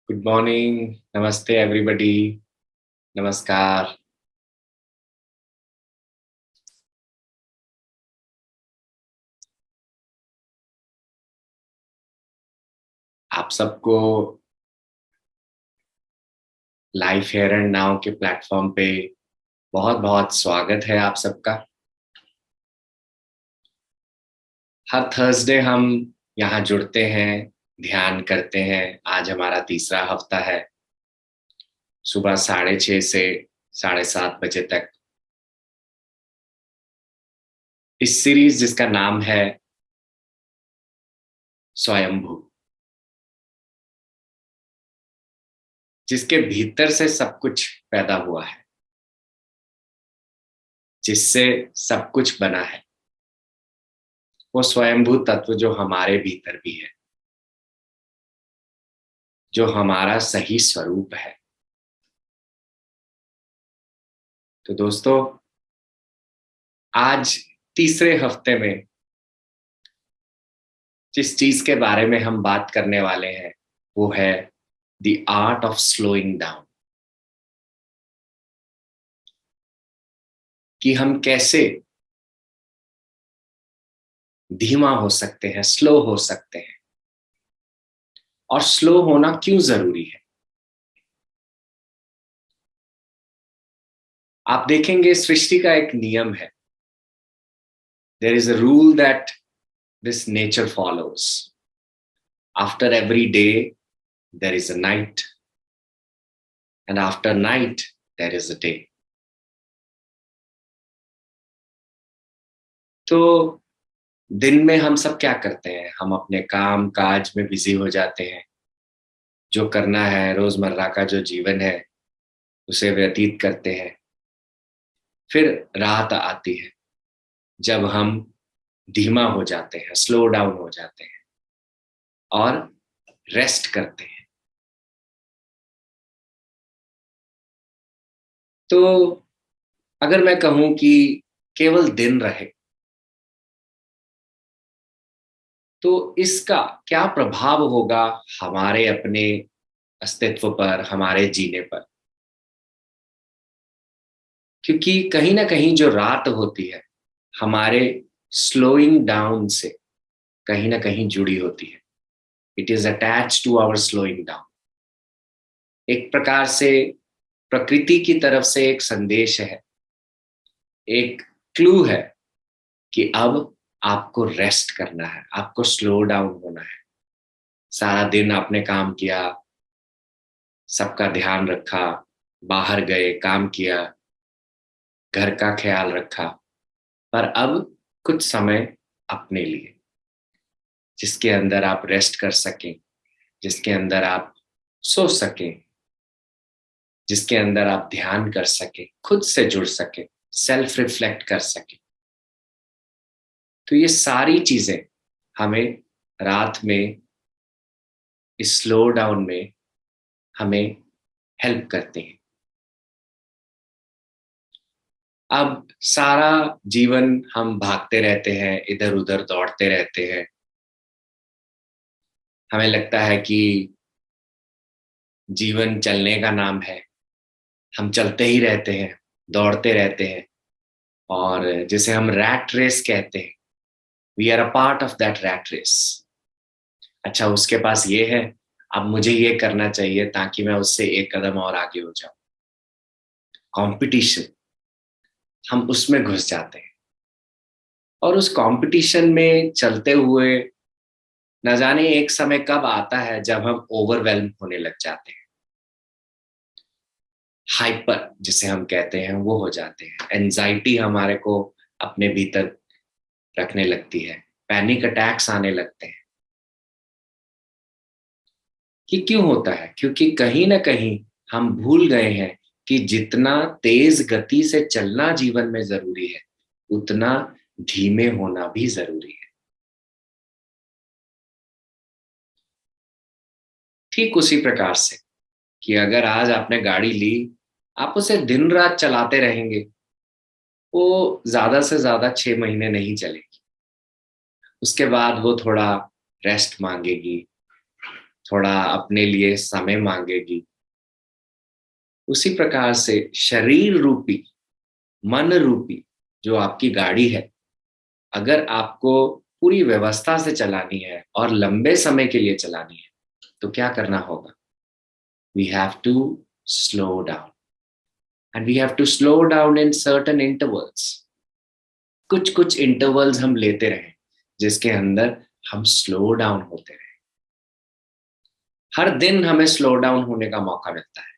Good morning. नमस्ते everybody. नमस्कार। आप सबको लाइफ हेयर एंड नाउ के प्लेटफॉर्म पे बहुत बहुत स्वागत है आप सबका। हर थर्सडे हम यहाँ जुड़ते हैं, ध्यान करते हैं। आज हमारा तीसरा हफ्ता है, सुबह 6:30 से 7:30 बजे तक। इस सीरीज जिसका नाम है स्वयंभू, जिसके भीतर से सब कुछ पैदा हुआ है, जिससे सब कुछ बना है, वो स्वयंभू तत्व जो हमारे भीतर भी है, जो हमारा सही स्वरूप है। तो दोस्तों, आज तीसरे हफ्ते में जिस चीज के बारे में हम बात करने वाले हैं वो है the art of slowing down. कि हम कैसे धीमा हो सकते हैं, स्लो हो सकते हैं, और स्लो होना क्यों जरूरी है। आप देखेंगे सृष्टि का एक नियम है। There is a rule that this nature follows. After every day there is a night, and after night there is a day. तो दिन में हम सब क्या करते हैं? हम अपने काम काज में बिजी हो जाते हैं, जो करना है, रोजमर्रा का जो जीवन है उसे व्यतीत करते हैं। फिर रात आती है जब हम धीमा हो जाते हैं, स्लो डाउन हो जाते हैं और रेस्ट करते हैं। तो अगर मैं कहूं कि केवल दिन रहे तो इसका क्या प्रभाव होगा हमारे अपने अस्तित्व पर, हमारे जीने पर? क्योंकि कहीं ना कहीं जो रात होती है हमारे स्लोइंग डाउन से कहीं ना कहीं जुड़ी होती है। It is attach to our slowing down. एक प्रकार से प्रकृति की तरफ से एक संदेश है, एक क्लू है कि अब आपको रेस्ट करना है, आपको स्लो डाउन होना है। सारा दिन आपने काम किया, सबका ध्यान रखा, बाहर गए, काम किया, घर का ख्याल रखा, पर अब कुछ समय अपने लिए, जिसके अंदर आप रेस्ट कर सकें, जिसके अंदर आप सो सकें, जिसके अंदर आप ध्यान कर सके, खुद से जुड़ सके, सेल्फ रिफ्लेक्ट कर सके। तो ये सारी चीजें हमें रात में इस स्लो डाउन में हमें हेल्प करती हैं। अब सारा जीवन हम भागते रहते हैं, इधर उधर दौड़ते रहते हैं। हमें लगता है कि जीवन चलने का नाम है, हम चलते ही रहते हैं, दौड़ते रहते हैं, और जिसे हम रैट रेस कहते हैं, we are a part of that rat race. अच्छा, उसके पास ये है, अब मुझे ये करना चाहिए ताकि मैं उससे एक कदम और आगे हो जाऊं। कंपटीशन, हम उसमें घुस जाते हैं, और उस कंपटीशन में चलते हुए न जाने एक समय कब आता है जब हम ओवरवेल्म होने लग जाते हैं। हाइपर जिसे हम कहते हैं वो हो जाते हैं। एंजाइटी हमारे को अपने भीतर रखने लगती है, पैनिक अटैक्स आने लगते हैं। कि क्यों होता है? क्योंकि कहीं ना कहीं हम भूल गए हैं कि जितना तेज गति से चलना जीवन में जरूरी है, उतना धीमे होना भी जरूरी है। ठीक उसी प्रकार से कि अगर आज आपने गाड़ी ली, आप उसे दिन रात चलाते रहेंगे, वो ज्यादा से ज्यादा 6 महीने नहीं चलेगी। उसके बाद वो थोड़ा रेस्ट मांगेगी, थोड़ा अपने लिए समय मांगेगी। उसी प्रकार से शरीर रूपी, मन रूपी जो आपकी गाड़ी है, अगर आपको पूरी व्यवस्था से चलानी है और लंबे समय के लिए चलानी है, तो क्या करना होगा? We have to slow down, and we have to slow down in certain intervals. कुछ कुछ इंटरवल्स हम लेते रहें जिसके अंदर हम स्लो डाउन होते रहे। हर दिन हमें स्लो डाउन होने का मौका मिलता है।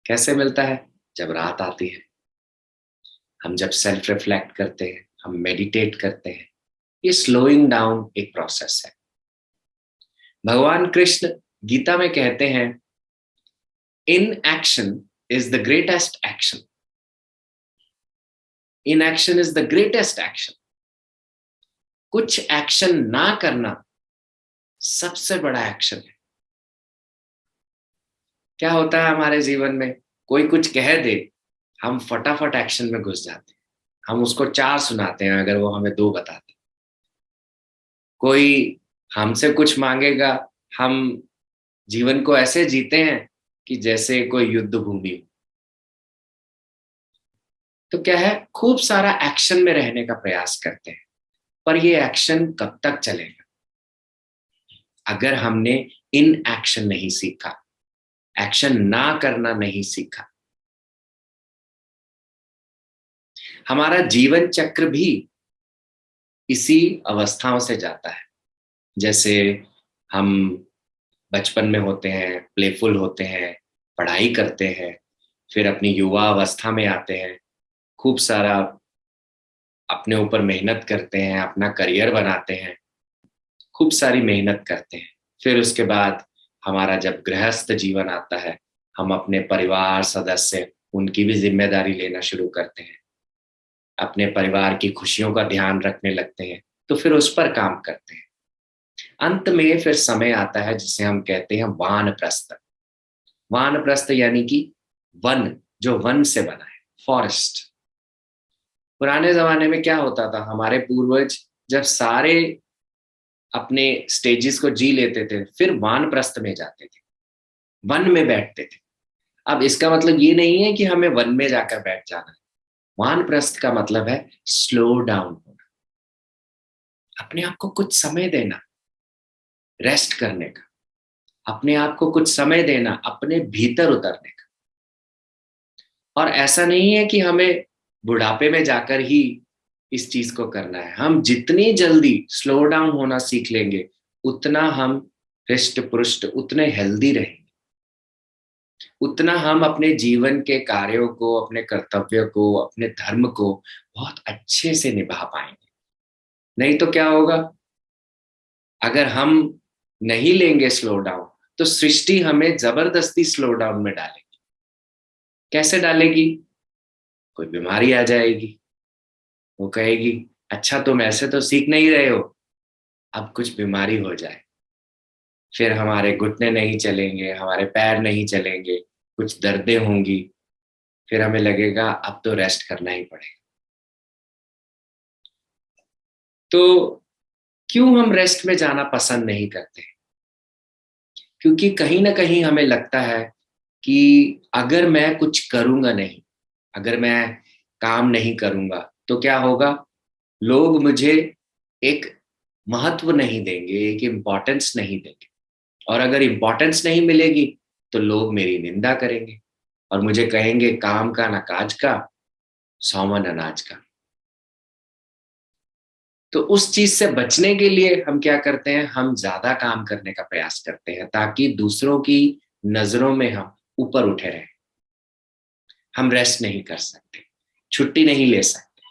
कैसे मिलता है? जब रात आती है, हम जब सेल्फ रिफ्लेक्ट करते हैं, हम मेडिटेट करते हैं। ये स्लोइंग डाउन एक प्रोसेस है। भगवान कृष्ण गीता में कहते हैं, in action is the greatest action. In action is the greatest action. कुछ एक्शन ना करना सबसे बड़ा एक्शन है। क्या होता है हमारे जीवन में? कोई कुछ कह दे, हम फटाफट एक्शन में घुस जाते हैं। हम उसको 4 सुनाते हैं अगर वो हमें 2 बताते। कोई हमसे कुछ मांगेगा, हम जीवन को ऐसे जीते हैं कि जैसे कोई युद्ध भूमि हो। तो क्या है, खूब सारा एक्शन में रहने का प्रयास करते हैं, पर ये एक्शन कब तक चलेगा अगर हमने इन एक्शन नहीं सीखा, एक्शन ना करना नहीं सीखा। हमारा जीवन चक्र भी इसी अवस्थाओं से जाता है। जैसे हम बचपन में होते हैं, प्लेफुल होते हैं, पढ़ाई करते हैं, फिर अपनी युवा अवस्था में आते हैं, खूब सारा अपने ऊपर मेहनत करते हैं, अपना करियर बनाते हैं, खूब सारी मेहनत करते हैं। फिर उसके बाद हमारा जब गृहस्थ जीवन आता है, हम अपने परिवार सदस्य, उनकी भी जिम्मेदारी लेना शुरू करते हैं, अपने परिवार की खुशियों का ध्यान रखने लगते हैं, तो फिर उस पर काम करते हैं। अंत में फिर समय आता है जिसे हम कहते हैं वानप्रस्थ। वानप्रस्थ यानी कि वन, जो वन से बना है, फॉरेस्ट। पुराने जमाने में क्या होता था, हमारे पूर्वज जब सारे अपने स्टेजेस को जी लेते थे, फिर वानप्रस्थ में जाते थे, वन में बैठते थे। अब इसका मतलब ये नहीं है कि हमें वन में जाकर बैठ जाना है। वानप्रस्थ का मतलब है स्लो डाउन होना, अपने आप को कुछ समय देना, रेस्ट करने का, अपने आप को कुछ समय देना, अपने भीतर उतरने का। और ऐसा नहीं है कि हमें बुढ़ापे में जाकर ही इस चीज को करना है। हम जितनी जल्दी स्लो डाउन होना सीख लेंगे, उतना हम हृष्ट पुष्ट, उतने हेल्दी रहेंगे, उतना हम अपने जीवन के कार्यों को, अपने कर्तव्य को, अपने धर्म को बहुत अच्छे से निभा पाएंगे। नहीं तो क्या होगा, अगर हम नहीं लेंगे स्लो डाउन, तो सृष्टि हमें जबरदस्ती स्लो डाउन में डालेगी। कैसे डालेगी? कोई बीमारी आ जाएगी, वो कहेगी, अच्छा तुम ऐसे तो सीख नहीं रहे हो, अब कुछ बीमारी हो जाए। फिर हमारे घुटने नहीं चलेंगे, हमारे पैर नहीं चलेंगे, कुछ दर्दें होंगी। फिर हमें लगेगा अब तो रेस्ट करना ही पड़ेगा। तो क्यों हम रेस्ट में जाना पसंद नहीं करते? क्योंकि कहीं ना कहीं हमें लगता है कि अगर मैं कुछ करूंगा नहीं, अगर मैं काम नहीं करूंगा, तो क्या होगा, लोग मुझे एक महत्व नहीं देंगे, एक इम्पोर्टेंस नहीं देंगे। और अगर इम्पोर्टेंस नहीं मिलेगी, तो लोग मेरी निंदा करेंगे और मुझे कहेंगे काम का ना काज का, सौमन अनाज का। तो उस चीज से बचने के लिए हम क्या करते हैं, हम ज्यादा काम करने का प्रयास करते हैं ताकि दूसरों की नजरों में हम ऊपर उठे रहें। हम रेस्ट नहीं कर सकते, छुट्टी नहीं ले सकते,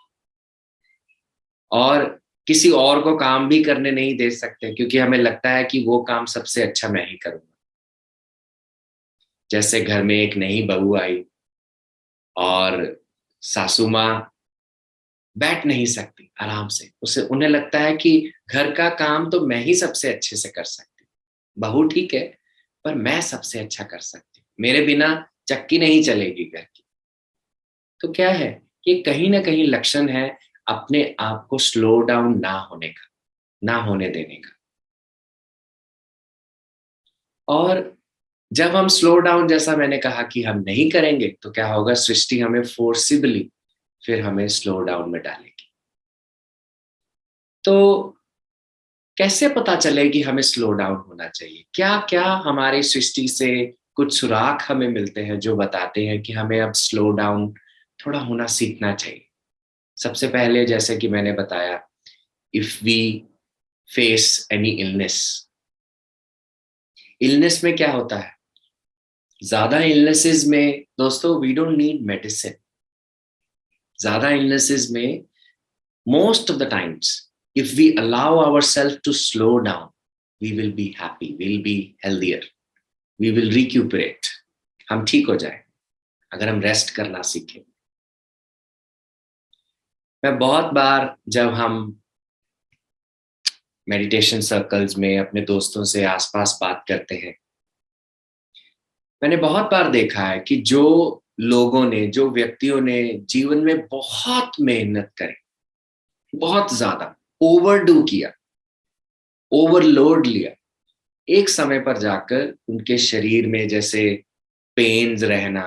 और किसी और को काम भी करने नहीं दे सकते, क्योंकि हमें लगता है कि वो काम सबसे अच्छा मैं ही करूंगा। जैसे घर में एक नई बहू आई और सासू माँ बैठ नहीं सकती आराम से, उसे उन्हें लगता है कि घर का काम तो मैं ही सबसे अच्छे से कर सकती हूँ। बहू ठीक है, पर मैं सबसे अच्छा कर सकती हूँ, मेरे बिना चक्की नहीं चलेगी घर की। तो क्या है, ये कहीं ना कहीं लक्षण है अपने आप को स्लो डाउन ना होने का, ना होने देने का। और जब हम स्लो डाउन, जैसा मैंने कहा कि हम नहीं करेंगे, तो क्या होगा, सृष्टि हमें फोर्सिबली फिर हमें स्लो डाउन में डालेगी। तो कैसे पता चले कि हमें स्लो डाउन होना चाहिए? क्या क्या हमारी सृष्टि से कुछ सुराग हमें मिलते हैं जो बताते हैं कि हमें अब स्लो डाउन थोड़ा होना सीखना चाहिए? सबसे पहले, जैसे कि मैंने बताया, if we face any illness, illness में क्या होता है, ज्यादा इलनेसेस में दोस्तों वी डोंट नीड मेडिसिन। ज्यादा इलनेसेस में most of the times, if we allow ourselves to slow down, we will be happy, we'll be healthier, we will recuperate, हम ठीक हो जाए अगर हम रेस्ट करना सीखें। मैं बहुत बार, जब हम मेडिटेशन सर्कल्स में अपने दोस्तों से आसपास बात करते हैं, मैंने बहुत बार देखा है कि जो लोगों ने, जो व्यक्तियों ने जीवन में बहुत मेहनत करी, बहुत ज्यादा ओवरडू किया, ओवरलोड लिया, एक समय पर जाकर उनके शरीर में जैसे पेन्स रहना,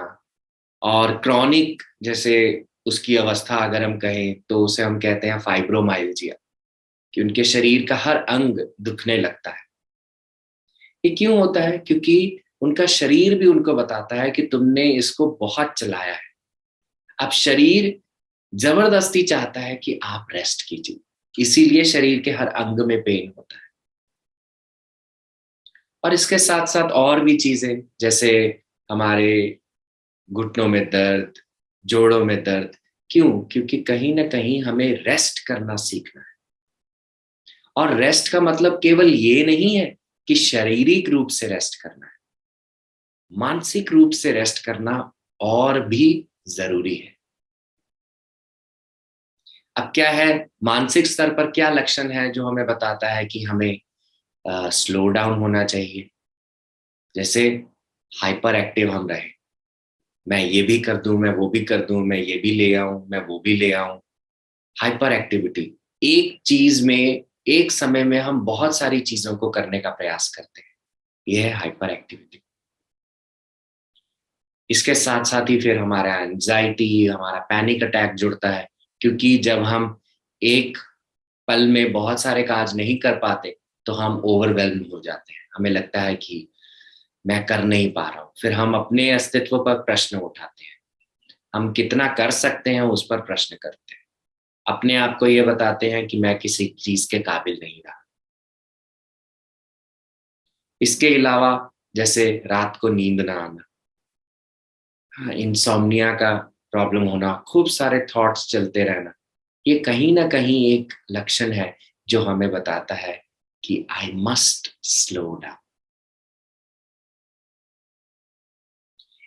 और क्रॉनिक जैसे उसकी अवस्था अगर हम कहें तो उसे हम कहते हैं फाइब्रोमाइल्जिया, कि उनके शरीर का हर अंग दुखने लगता है। ये क्यों होता है? क्योंकि उनका शरीर भी उनको बताता है कि तुमने इसको बहुत चलाया है। अब शरीर जबरदस्ती चाहता है कि आप रेस्ट कीजिए, इसीलिए शरीर के हर अंग में पेन होता है। और इसके साथ साथ और भी चीजें, जैसे हमारे घुटनों में दर्द, जोड़ों में दर्द। क्यों? क्योंकि कहीं ना कहीं हमें रेस्ट करना सीखना है। और रेस्ट का मतलब केवल ये नहीं है कि शारीरिक रूप से रेस्ट करना है, मानसिक रूप से रेस्ट करना और भी जरूरी है। अब क्या है, मानसिक स्तर पर क्या लक्षण है जो हमें बताता है कि हमें स्लो डाउन होना चाहिए? जैसे हाइपर एक्टिव हम रहे, मैं ये भी कर दूं, मैं वो भी कर दूं, मैं ये भी ले आऊं, मैं वो भी ले आऊं। हाइपर एक्टिविटी, एक चीज में एक समय में हम बहुत सारी चीजों को करने का प्रयास करते हैं, यह है हाइपर एक्टिविटी। इसके साथ साथ ही फिर हमारा एंजाइटी, हमारा पैनिक अटैक जुड़ता है, क्योंकि जब हम एक पल में बहुत सारे कार्य नहीं कर पाते तो हम ओवरवेल्म हो जाते हैं, हमें लगता है कि मैं कर नहीं पा रहा हूं। फिर हम अपने अस्तित्व पर प्रश्न उठाते हैं, हम कितना कर सकते हैं उस पर प्रश्न करते हैं, अपने आप को ये बताते हैं कि मैं किसी चीज के काबिल नहीं रहा। इसके अलावा जैसे रात को नींद ना आना, हाँ, इंसोम्निया का प्रॉब्लम होना, खूब सारे थॉट्स चलते रहना, ये कहीं ना कहीं एक लक्षण है जो हमें बताता है कि आई मस्ट स्लो डाउन।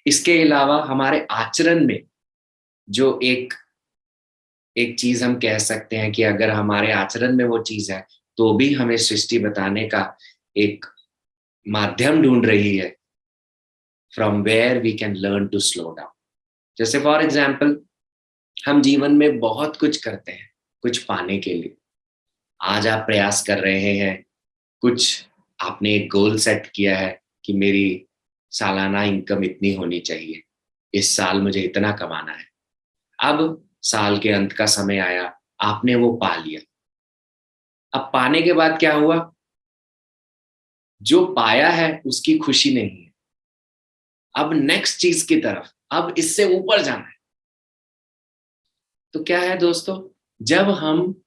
इसके अलावा हमारे आचरण में जो एक एक चीज हम कह सकते हैं कि अगर हमारे आचरण में वो चीज है, तो भी हमें सृष्टि बताने का एक माध्यम ढूंढ रही है, from where we can learn to slow down. जैसे फॉर एग्जाम्पल, हम जीवन में बहुत कुछ करते हैं कुछ पाने के लिए। आज आप प्रयास कर रहे हैं, कुछ आपने एक गोल सेट किया है कि मेरी सालाना इनकम इतनी होनी चाहिए, इस साल मुझे इतना कमाना है। अब साल के अंत का समय आया, आपने वो पा लिया। अब पाने के बाद क्या हुआ? जो पाया है उसकी खुशी नहीं है, अब नेक्स्ट चीज की तरफ, अब इससे ऊपर जाना है। तो क्या है दोस्तों, जब हम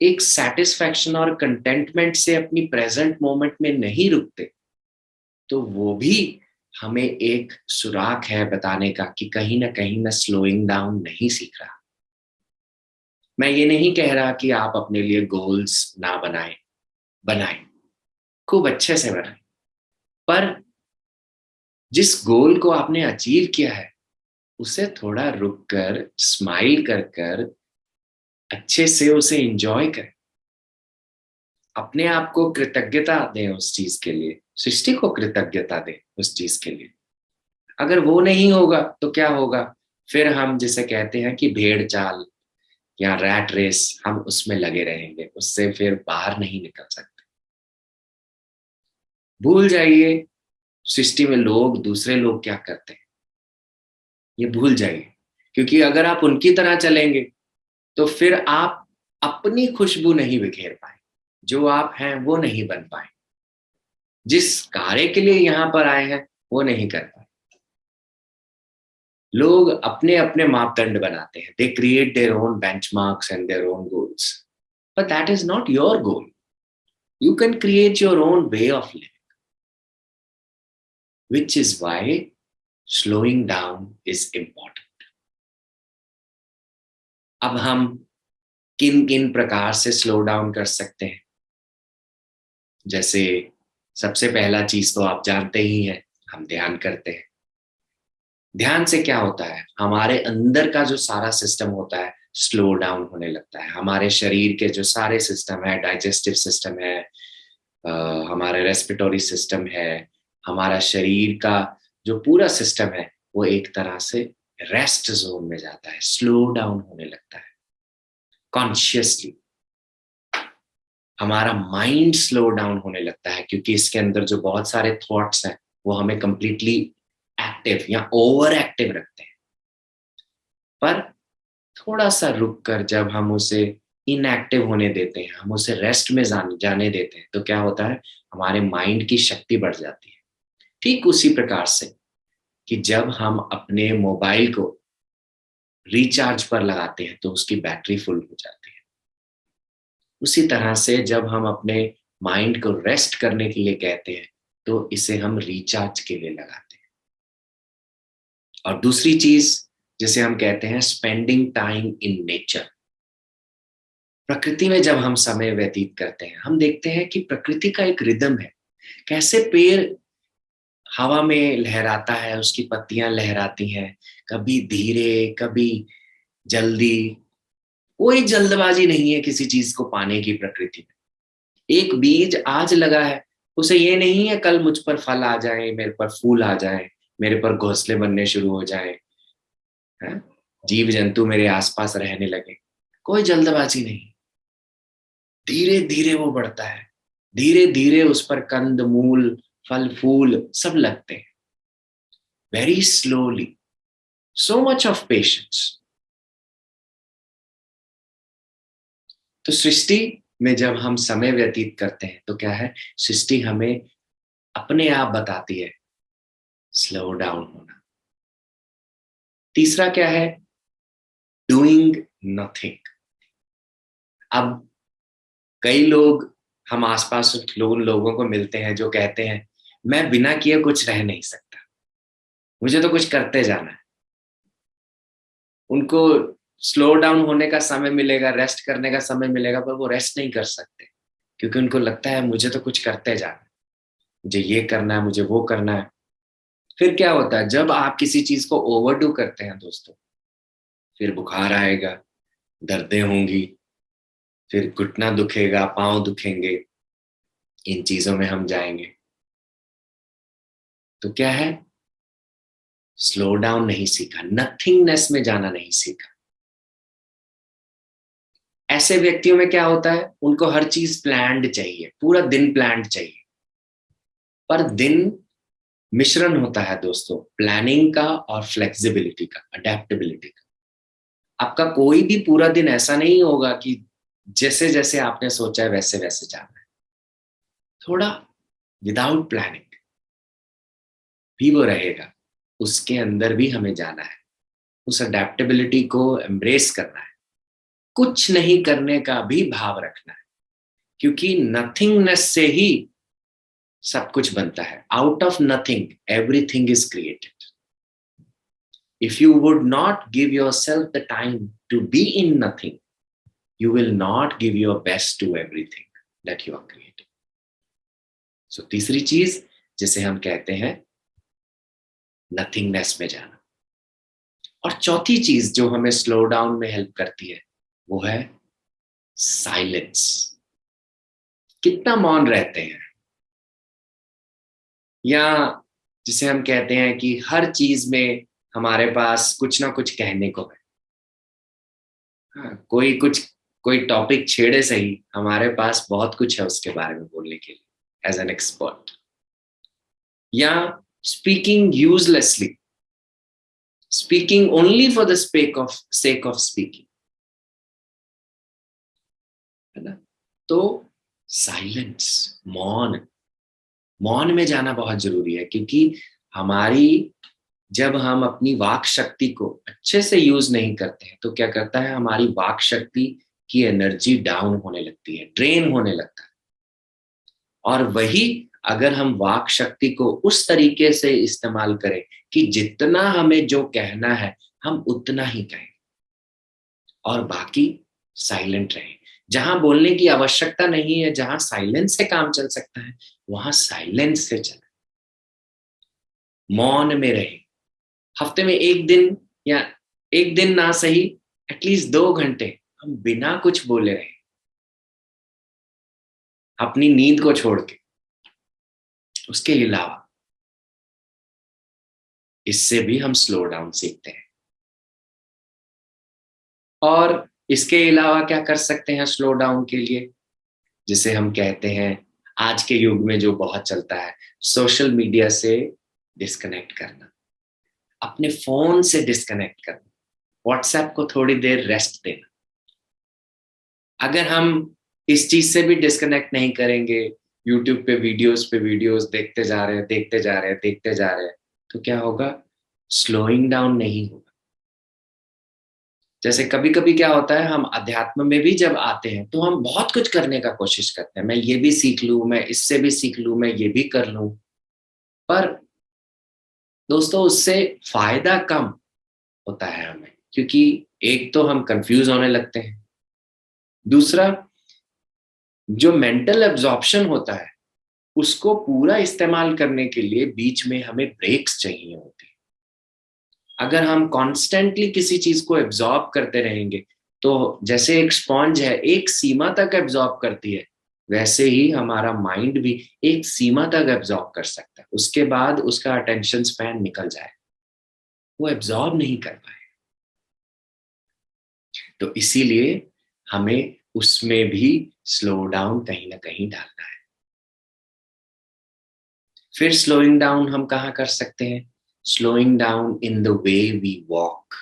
एक सेटिस्फैक्शन और कंटेंटमेंट से अपनी प्रेजेंट मोमेंट में नहीं रुकते, तो वो भी हमें एक सुराग है बताने का कि कहीं ना कहीं मैं स्लोइंग डाउन नहीं सीख रहा। मैं ये नहीं कह रहा कि आप अपने लिए गोल्स ना बनाएं, बनाएं, खूब अच्छे से बनाएं, पर जिस गोल को आपने अचीव किया है उसे थोड़ा रुक कर, स्माइल कर कर, अच्छे से उसे एंजॉय करें। अपने आप को कृतज्ञता दें उस चीज के लिए, सृष्टि को कृतज्ञता दें उस चीज के लिए। अगर वो नहीं होगा तो क्या होगा? फिर हम जिसे कहते हैं कि भेड़ चाल या रैट रेस, हम उसमें लगे रहेंगे, उससे फिर बाहर नहीं निकल सकते। भूल जाइए सृष्टि में लोग, दूसरे लोग क्या करते हैं ये भूल जाइए, क्योंकि अगर आप उनकी तरह चलेंगे तो फिर आप अपनी खुशबू नहीं बिखेर पाए, जो आप हैं वो नहीं बन पाए, जिस कार्य के लिए यहां पर आए हैं वो नहीं कर पाए। लोग अपने अपने मापदंड बनाते हैं, they create their own benchmarks and their own goals, but that is not your goal. You can create your own way of living, which is why slowing down is important. अब हम किन किन प्रकार से स्लो डाउन कर सकते हैं? जैसे सबसे पहला चीज तो आप जानते ही हैं, हम ध्यान करते हैं। ध्यान से क्या होता है, हमारे अंदर का जो सारा सिस्टम होता है स्लो डाउन होने लगता है। हमारे शरीर के जो सारे सिस्टम है, डाइजेस्टिव सिस्टम है, हमारा रेस्पिरेटरी सिस्टम है, हमारा शरीर का जो पूरा सिस्टम है वो एक तरह से रेस्ट जोन में जाता है, स्लो डाउन होने लगता है कॉन्शियसली। हमारा माइंड स्लो डाउन होने लगता है, क्योंकि इसके अंदर जो बहुत सारे थॉट्स हैं वो हमें कंप्लीटली एक्टिव या ओवर एक्टिव रखते हैं। पर थोड़ा सा रुक कर जब हम उसे इनएक्टिव होने देते हैं, हम उसे रेस्ट में जाने देते हैं, तो क्या होता है, हमारे माइंड की शक्ति बढ़ जाती है। ठीक उसी प्रकार से कि जब हम अपने मोबाइल को रिचार्ज पर लगाते हैं तो उसकी बैटरी फुल हो जाती है, उसी तरह से जब हम अपने माइंड को रेस्ट करने के लिए कहते हैं तो इसे हम रिचार्ज के लिए लगाते हैं। और दूसरी चीज जिसे हम कहते हैं स्पेंडिंग टाइम इन नेचर। प्रकृति में जब हम समय व्यतीत करते हैं, हम देखते हैं कि प्रकृति का एक रिदम है, कैसे पेड़ हवा में लहराता है, उसकी पत्तियां लहराती हैं, कभी धीरे कभी जल्दी। कोई जल्दबाजी नहीं है किसी चीज को पाने की प्रकृति में। एक बीज आज लगा है, उसे ये नहीं है कल मुझ पर फल आ जाए, मेरे पर फूल आ जाए, मेरे पर घोंसले बनने शुरू हो जाए, जीव जंतु मेरे आसपास रहने लगे। कोई जल्दबाजी नहीं, धीरे धीरे वो बढ़ता है, धीरे धीरे उस पर कंद मूल फल फूल सब लगते हैं, very slowly, so much of patience. तो सृष्टि में जब हम समय व्यतीत करते हैं तो क्या है, सृष्टि हमें अपने आप बताती है स्लो डाउन होना। तीसरा क्या है, डूइंग नथिंग। अब कई लोग, हम आसपास उन लोगों को मिलते हैं जो कहते हैं मैं बिना किए कुछ रह नहीं सकता, मुझे तो कुछ करते जाना है। उनको स्लो डाउन होने का समय मिलेगा, रेस्ट करने का समय मिलेगा, पर वो रेस्ट नहीं कर सकते, क्योंकि उनको लगता है मुझे तो कुछ करते जाना है, मुझे ये करना है, मुझे वो करना है। फिर क्या होता है, जब आप किसी चीज को ओवरडू करते हैं दोस्तों, फिर बुखार आएगा, दर्दें होंगी, फिर घुटना दुखेगा, पांव दुखेंगे, इन चीजों में हम जाएंगे। तो क्या है, स्लो डाउन नहीं सीखा, नथिंगनेस में जाना नहीं सीखा। ऐसे व्यक्तियों में क्या होता है, उनको हर चीज प्लान्ड चाहिए, पूरा दिन प्लान्ड चाहिए। पर दिन मिश्रण होता है दोस्तों, प्लानिंग का और फ्लेक्सिबिलिटी का, अडेप्टेबिलिटी का। आपका कोई भी पूरा दिन ऐसा नहीं होगा कि जैसे जैसे आपने सोचा है वैसे वैसे जाना है। थोड़ा विदाउट प्लानिंग भी वो रहेगा, उसके अंदर भी हमें जाना है, उस अडेप्टेबिलिटी को एम्ब्रेस करना है, कुछ नहीं करने का भी भाव रखना है, क्योंकि नथिंगनेस से ही सब कुछ बनता है। Out of nothing everything is created. If you would not give yourself the time to be in nothing, you will not give your best to everything that you are creating. So तीसरी चीज जिसे हम कहते हैं nothingness में जाना। और चौथी चीज जो हमें स्लो डाउन में हेल्प करती है वो है साइलेंस। कितना मौन रहते हैं, या जिसे हम कहते हैं कि हर चीज में हमारे पास कुछ ना कुछ कहने को है। हाँ, कोई टॉपिक छेड़े सही, हमारे पास बहुत कुछ है उसके बारे में बोलने के लिए एज एन एक्सपर्ट। या speaking uselessly, speaking only for the sake of speaking, है ना। तो साइलेंस, मौन, मौन में जाना बहुत जरूरी है, क्योंकि हमारी, जब हम अपनी वाक शक्ति को अच्छे से यूज नहीं करते हैं तो क्या करता है, हमारी वाक शक्ति की एनर्जी डाउन होने लगती है, ड्रेन होने लगता है। और वही अगर हम वाक शक्ति को उस तरीके से इस्तेमाल करें कि जितना हमें जो कहना है हम उतना ही कहें और बाकी साइलेंट रहें। जहां बोलने की आवश्यकता नहीं है, जहां साइलेंस से काम चल सकता है, वहां साइलेंस से चले, मौन में रहे। हफ्ते में एक दिन, या एक दिन ना सही, एटलीस्ट 2 घंटे हम बिना कुछ बोले रहे, अपनी नींद को छोड़ के। उसके अलावा इससे भी हम स्लो डाउन सीखते हैं। और इसके अलावा क्या कर सकते हैं स्लो डाउन के लिए, जिसे हम कहते हैं आज के युग में जो बहुत चलता है, सोशल मीडिया से डिस्कनेक्ट करना, अपने फोन से डिस्कनेक्ट करना, व्हाट्सएप को थोड़ी देर रेस्ट देना। अगर हम इस चीज से भी डिस्कनेक्ट नहीं करेंगे, यूट्यूब पे वीडियोस देखते जा रहे हैं, देखते जा रहे हैं, देखते जा रहे हैं, तो क्या होगा, स्लोइंग डाउन नहीं होगा। जैसे कभी कभी क्या होता है, हम अध्यात्म में भी जब आते हैं तो हम बहुत कुछ करने का कोशिश करते हैं, मैं ये भी सीख लूं, मैं इससे भी सीख लूं, मैं ये भी कर लूं। पर दोस्तों उससे फायदा कम होता है हमें, क्योंकि एक तो हम कंफ्यूज होने लगते हैं, दूसरा जो मेंटल एब्जॉर्प्शन होता है उसको पूरा इस्तेमाल करने के लिए बीच में हमें ब्रेक्स चाहिए होती है। अगर हम कॉन्स्टेंटली किसी चीज को एब्जॉर्ब करते रहेंगे, तो जैसे एक स्पॉन्ज है एक सीमा तक एब्जॉर्ब करती है, वैसे ही हमारा माइंड भी एक सीमा तक एब्जॉर्ब कर सकता है, उसके बाद उसका अटेंशन स्पैन निकल जाए, वो एब्जॉर्ब नहीं कर पाए। तो इसीलिए हमें उसमें भी स्लो डाउन कहीं ना कहीं डालना है। फिर स्लोइंग डाउन हम कहाँ कर सकते हैं, slowing down in the way we walk.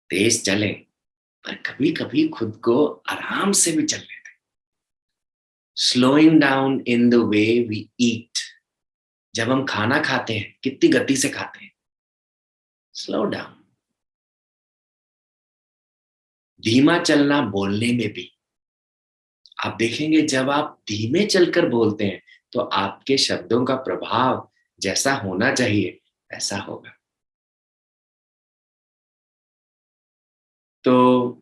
तेज चले, पर कभी कभी खुद को आराम से भी चलने दें। Slowing down in the way we eat, जब हम खाना खाते हैं कितनी गति से खाते हैं, स्लो डाउन। धीमा चलना बोलने में भी, आप देखेंगे जब आप धीमे चलकर बोलते हैं तो आपके शब्दों का प्रभाव जैसा होना चाहिए ऐसा होगा। तो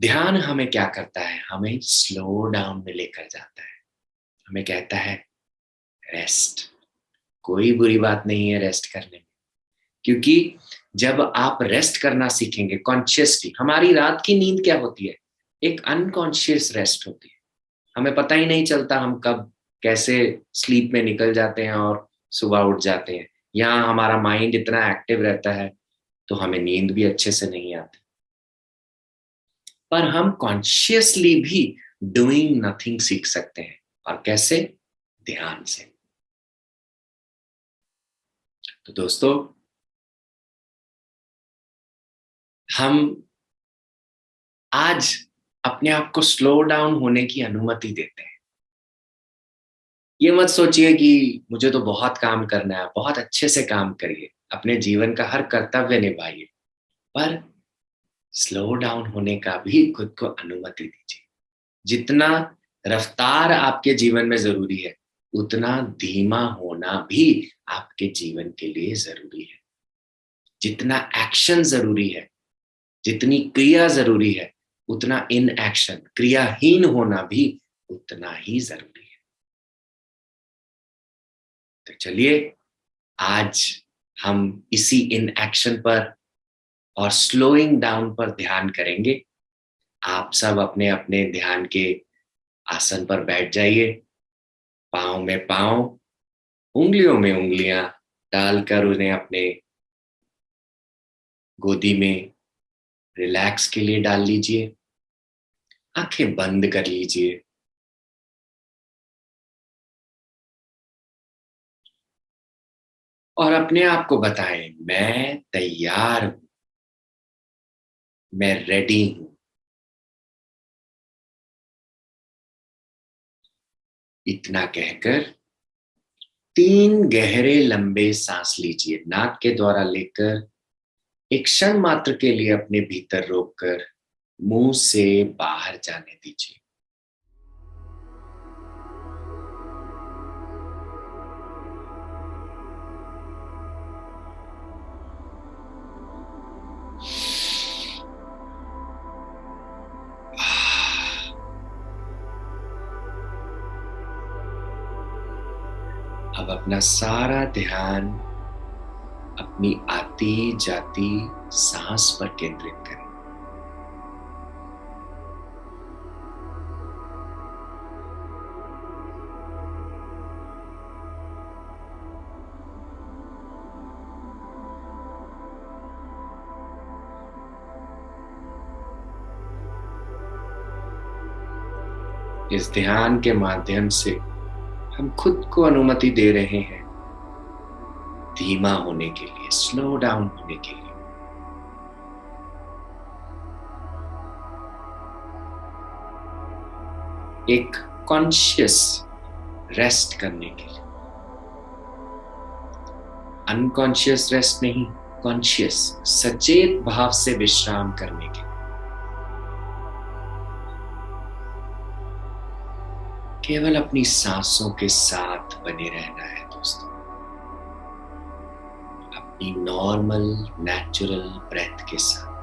ध्यान हमें क्या करता है, हमें स्लो डाउन में लेकर जाता है, हमें कहता है रेस्ट। कोई बुरी बात नहीं है रेस्ट करने में, क्योंकि जब आप रेस्ट करना सीखेंगे कॉन्शियसली, हमारी रात की नींद क्या होती है, एक अनकॉन्शियस रेस्ट होती है, हमें पता ही नहीं चलता हम कब कैसे स्लीप में निकल जाते हैं और सुबह उठ जाते हैं। यहाँ हमारा माइंड इतना एक्टिव रहता है तो हमें नींद भी अच्छे से नहीं आती। पर हम कॉन्शियसली भी डूइंग नथिंग सीख सकते हैं, और कैसे, ध्यान से। तो दोस्तों हम आज अपने आप को स्लो डाउन होने की अनुमति देते हैं। ये मत सोचिए कि मुझे तो बहुत काम करना है, बहुत अच्छे से काम करिए, अपने जीवन का हर कर्तव्य निभाइए, पर स्लो डाउन होने का भी खुद को अनुमति दीजिए। जितना रफ्तार आपके जीवन में जरूरी है, उतना धीमा होना भी आपके जीवन के लिए जरूरी है। जितना एक्शन जरूरी है, जितनी क्रिया जरूरी है, उतना इन एक्शन, क्रियाहीन होना भी उतना ही जरूरी है। तो चलिए आज हम इसी इन एक्शन पर और स्लोइंग डाउन पर ध्यान करेंगे। आप सब अपने अपने ध्यान के आसन पर बैठ जाइए, पाँव में पाँव, उंगलियों में उंगलियां डालकर उन्हें अपने गोदी में रिलैक्स के लिए डाल लीजिए। आंखें बंद कर लीजिए और अपने आप को बताएं, मैं तैयार हूं, मैं रेडी हूं। इतना कहकर 3 गहरे लंबे सांस लीजिए, नाक के द्वारा लेकर एक क्षण मात्र के लिए अपने भीतर रोककर मुंह से बाहर जाने दीजिए। अब अपना सारा ध्यान अपनी आती जाती सांस पर केंद्रित करें। इस ध्यान के माध्यम से हम खुद को अनुमति दे रहे हैं धीमा होने के लिए, स्लो डाउन होने के लिए। एक कॉन्शियस रेस्ट करने के लिए, अनकॉन्शियस रेस्ट नहीं, कॉन्शियस सचेत भाव से विश्राम करने के लिए। केवल अपनी सांसों के साथ बने रहना है दोस्तों, अपनी नॉर्मल नेचुरल ब्रेथ के साथ।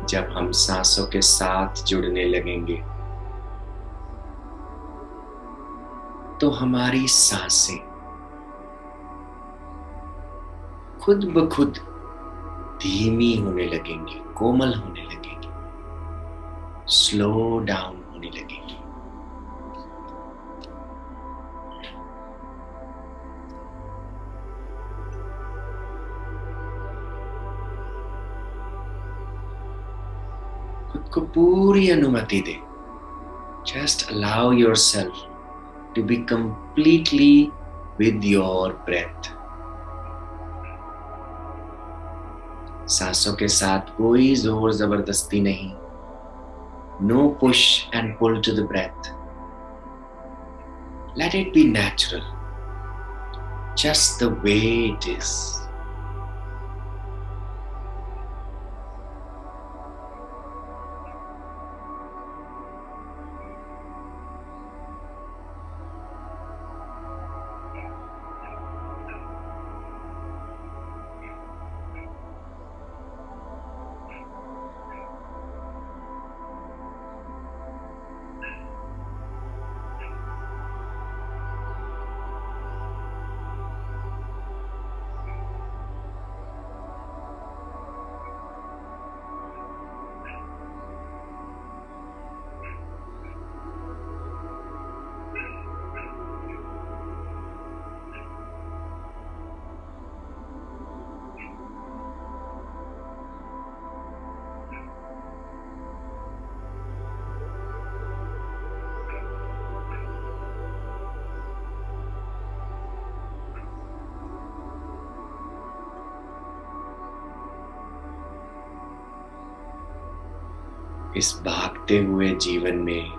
जब हम सांसों के साथ जुड़ने लगेंगे तो हमारी सांसें खुद ब खुद धीमी होने लगेंगी, कोमल होने लगेंगी, स्लो डाउन होने लगेंगी। खुद को पूरी अनुमति दे। Just allow yourself to be completely with your breath. सांसों के साथ कोई जोर जबरदस्ती नहीं। No push and pull to the breath. Let it be natural, just the way it is. इस भागते हुए जीवन में,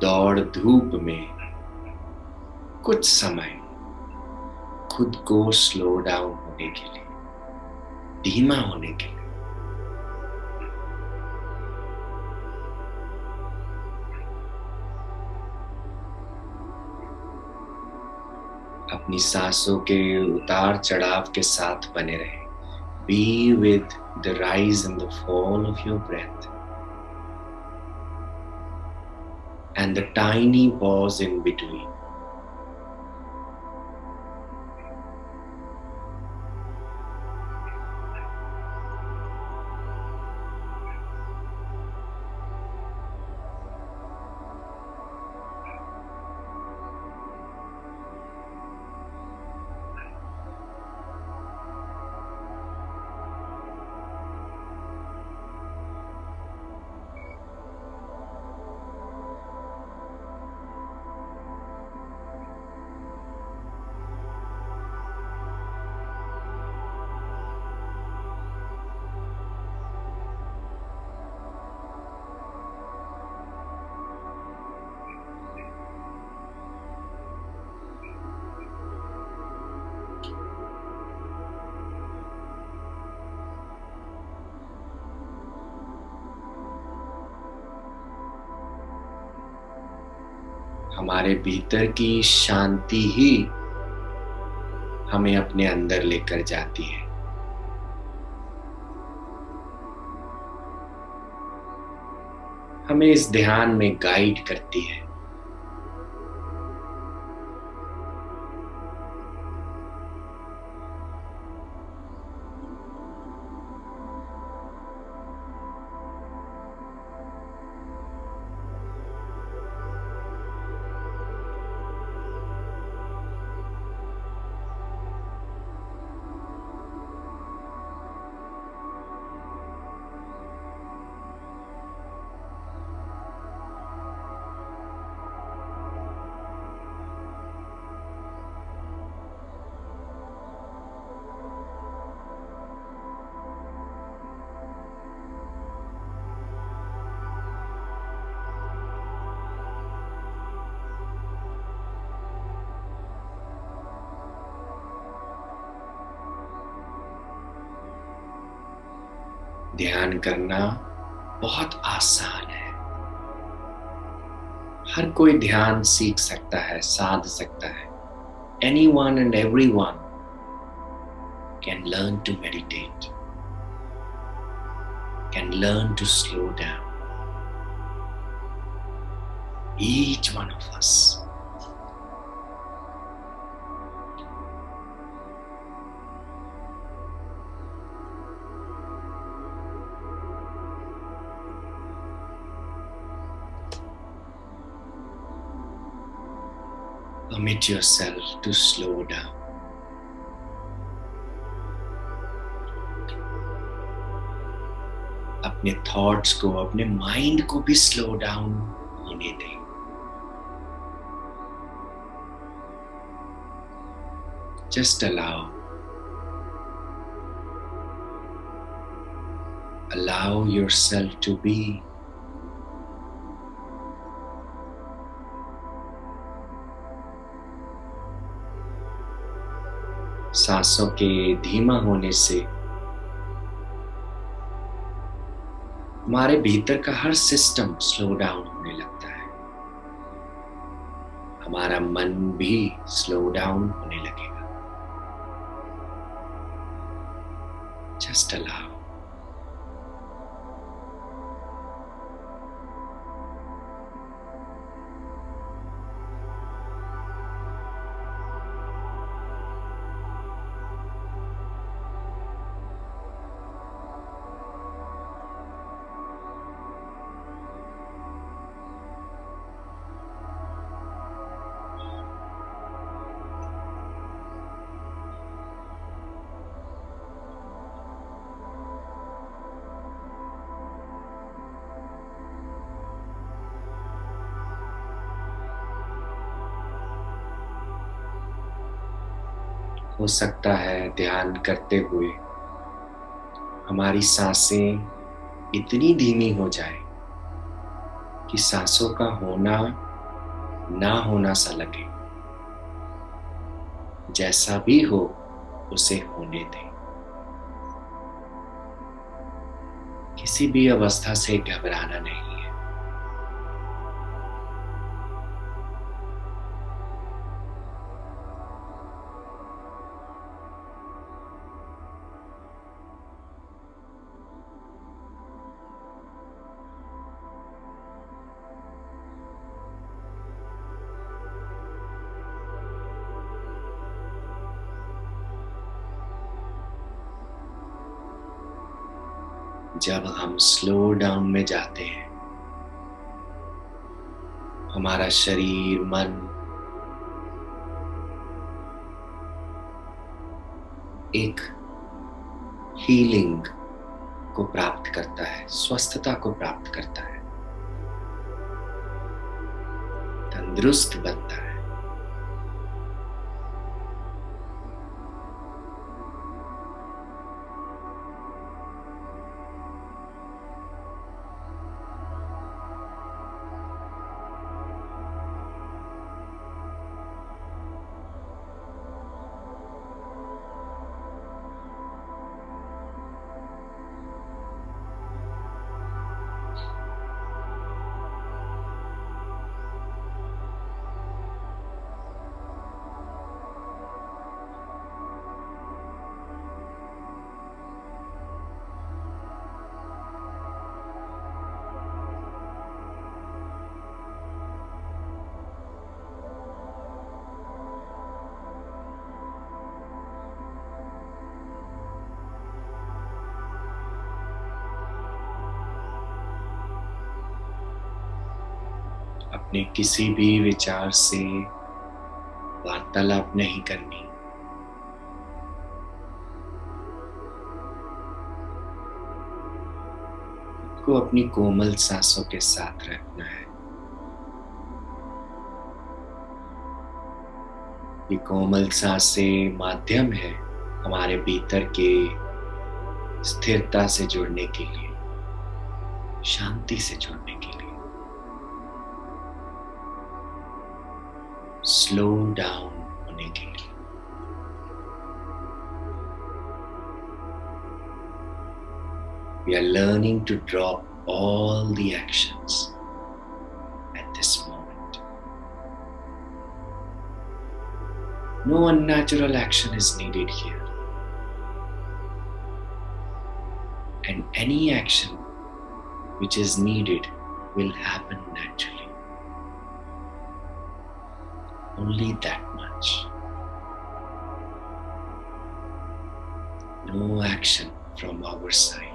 दौड़ धूप में कुछ समय खुद को स्लो डाउन होने के लिए, धीमा होने के लिए अपनी सांसों के उतार चढ़ाव के साथ बने रहें। Be with the rise and the fall of your breath and the tiny pause in between. हमारे भीतर की शांति ही हमें अपने अंदर लेकर जाती है। हमें इस ध्यान में गाइड करती है। ध्यान करना बहुत आसान है। हर कोई ध्यान सीख सकता है, साध सकता है। Anyone and everyone can learn to meditate, can learn to slow down. Each one of us. Permit yourself to slow down. अपने थॉट्स को, अपने माइंड को भी स्लो डाउन होने दें। Just allow yourself to be. सांसों के धीमा होने से हमारे भीतर का हर सिस्टम स्लो डाउन होने लगता है। हमारा मन भी स्लो डाउन होने लगेगा। Just allow. हो सकता है ध्यान करते हुए हमारी सांसें इतनी धीमी हो जाए कि सांसों का होना ना होना सा लगे। जैसा भी हो उसे होने दें। किसी भी अवस्था से घबराना नहीं है। जब हम स्लो डाउन में जाते हैं, हमारा शरीर, मन एक हीलिंग को प्राप्त करता है, स्वस्थता को प्राप्त करता है, तंदुरुस्त बनता है। अपने किसी भी विचार से वार्तालाप नहीं करनी। को अपनी कोमल सांसों के साथ रखना है। ये कोमल सांसें माध्यम है हमारे भीतर के स्थिरता से जुड़ने के लिए, शांति से जुड़ने के लिए, स्लो डाउन होने के लिए। We are learning to drop all the actions at this moment. No unnatural action is needed here. And any action which is needed will happen naturally. Only that much. No action from our side.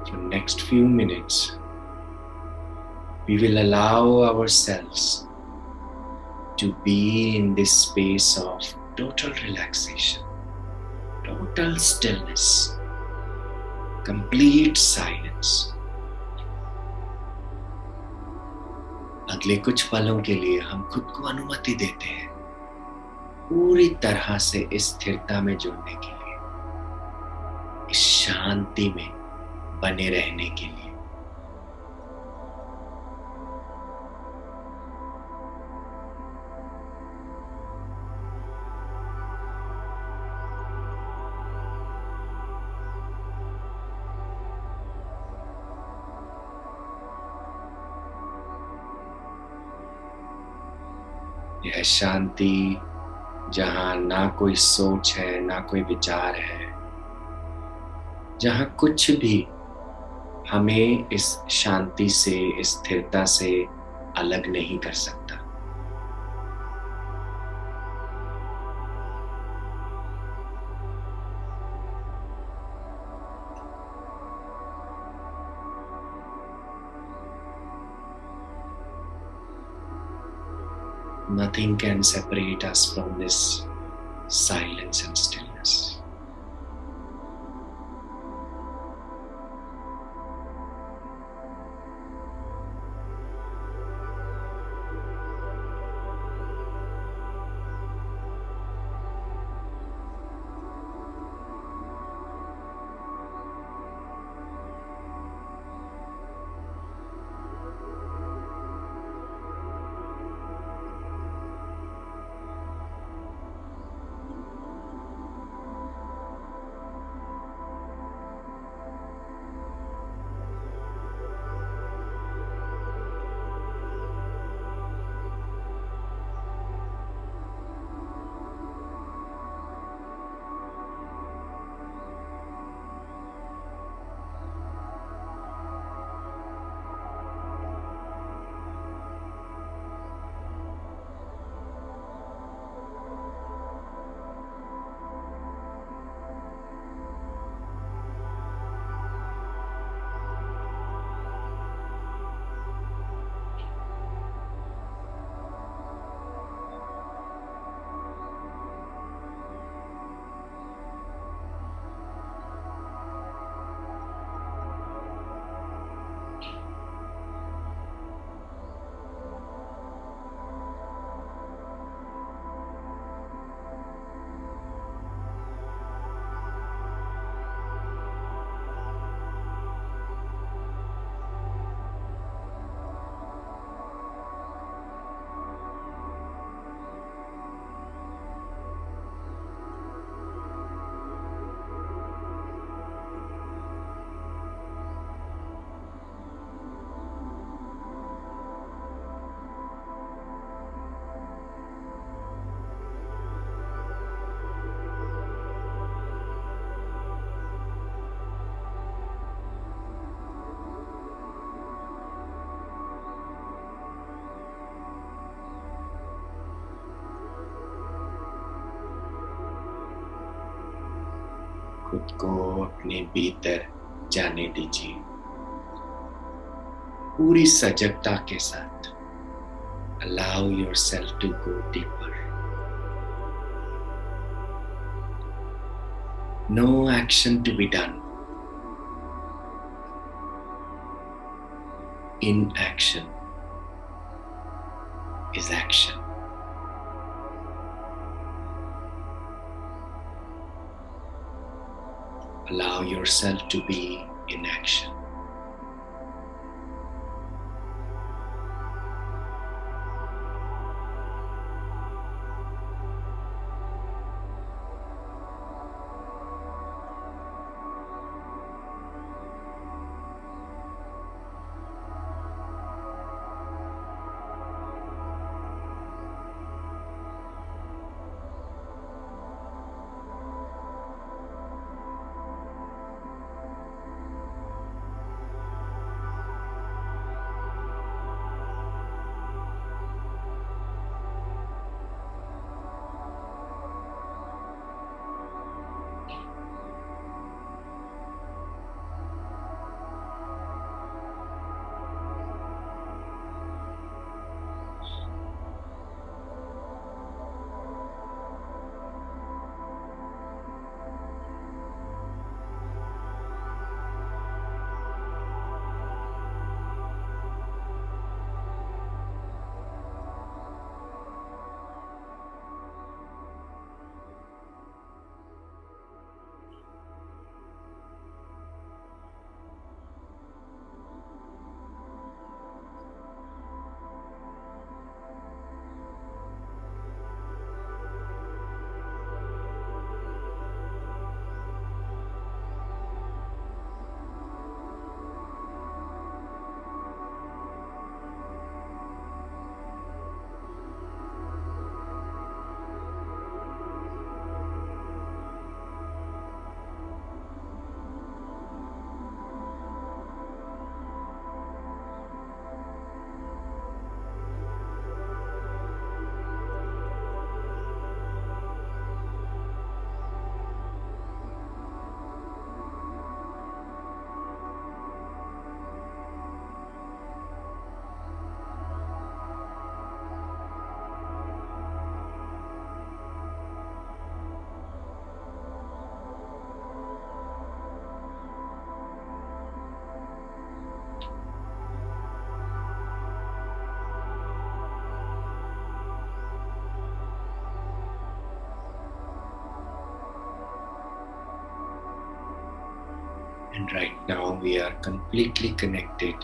For next few minutes, we will allow ourselves to be in this space of total relaxation, total stillness, complete silence. अगले कुछ पलों के लिए हम खुद को अनुमति देते हैं पूरी तरह से इस स्थिरता में जुड़ने के लिए, इस शांति में बने रहने के लिए। यह शांति जहां ना कोई सोच है, ना कोई विचार है, जहां कुछ भी हमें इस शांति से, इस स्थिरता से अलग नहीं कर सकता। Nothing can separate us from this silence and stillness. खुद को अपने भीतर जाने दीजिए पूरी सजगता के साथ. Allow yourself to go deeper. No action to be done. Inaction is action. Allow yourself to be in action. And right now we are completely connected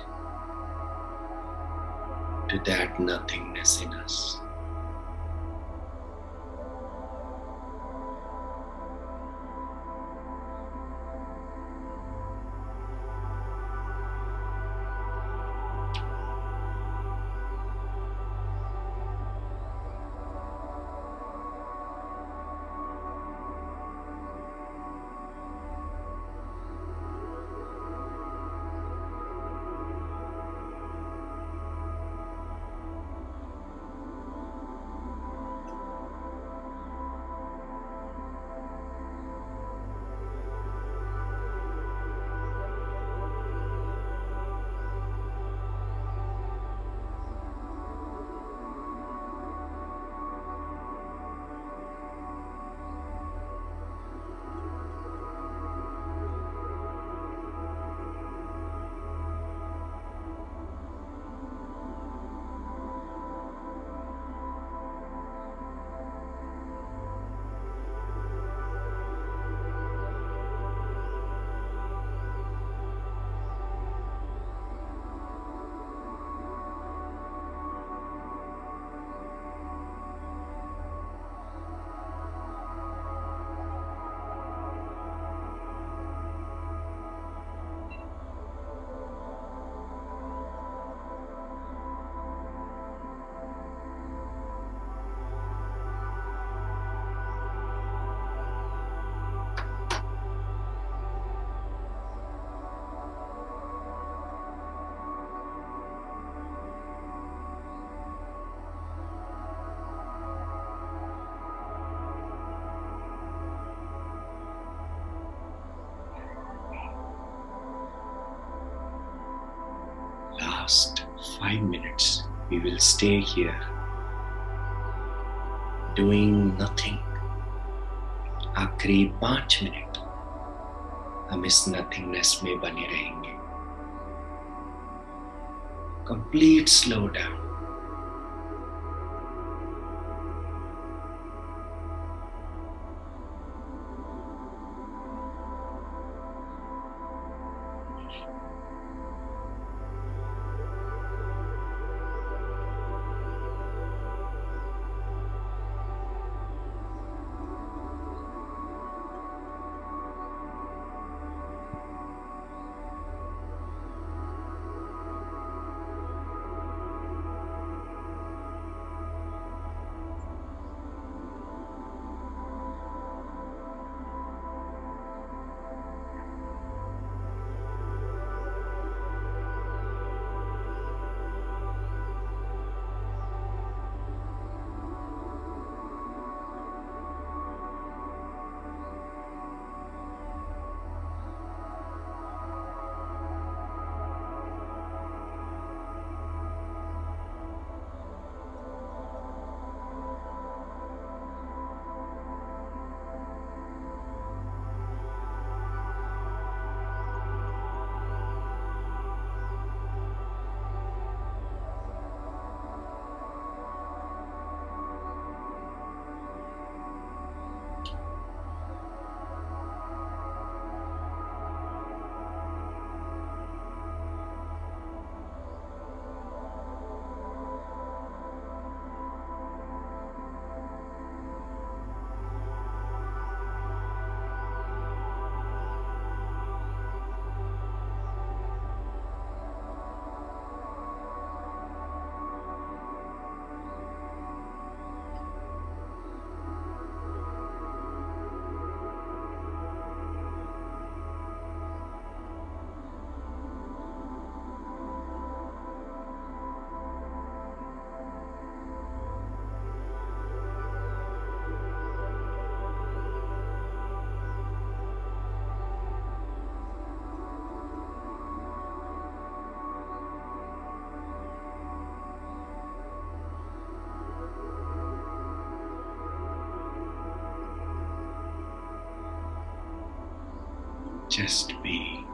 to that nothingness in us. Last 5 minutes, we will stay here doing nothing. आखिरी 5 minute हम इस nothingness में बने रहेंगे. Complete slow down. Just be.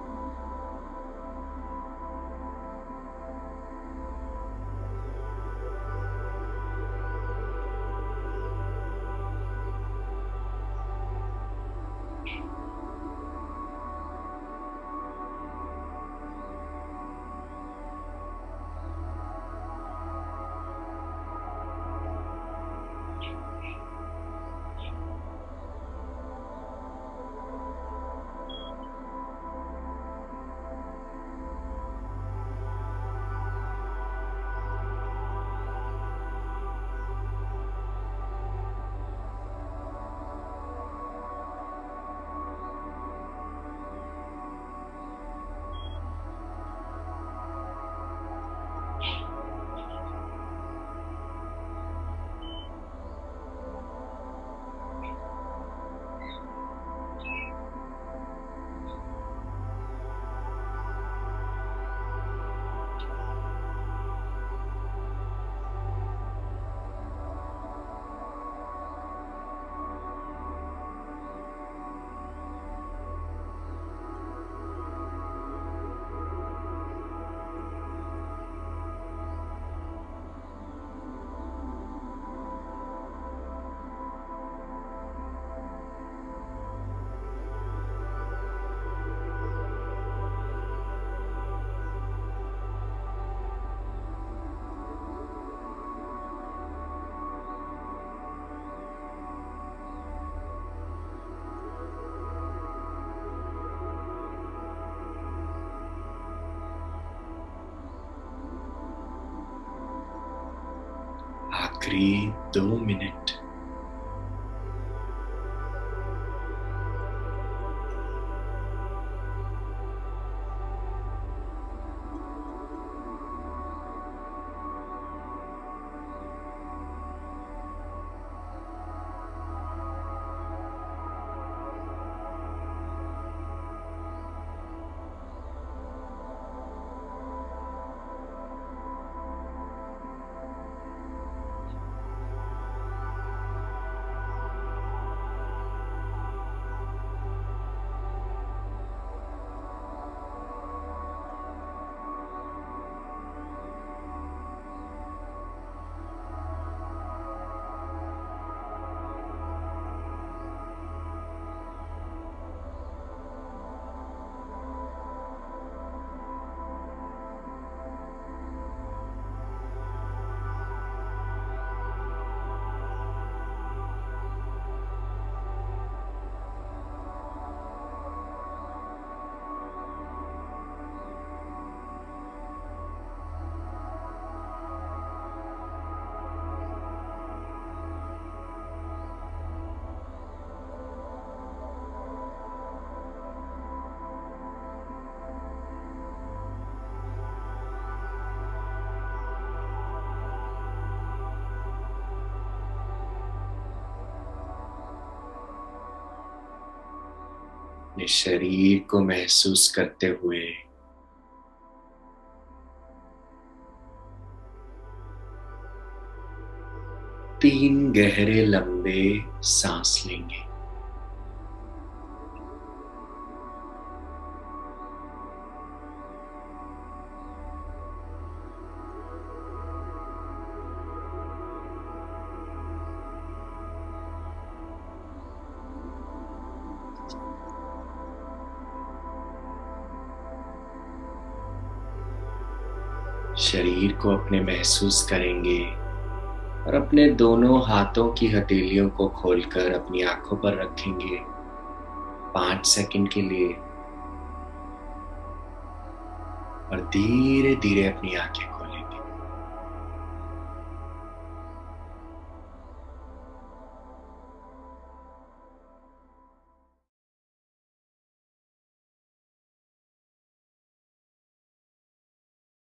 आखिरी 2 minute. अपने शरीर को महसूस करते हुए 3 गहरे लंबे सांस लेंगे। शरीर को अपने महसूस करेंगे और अपने दोनों हाथों की हथेलियों को खोलकर अपनी आंखों पर रखेंगे 5 सेकंड के लिए और धीरे धीरे अपनी आंखें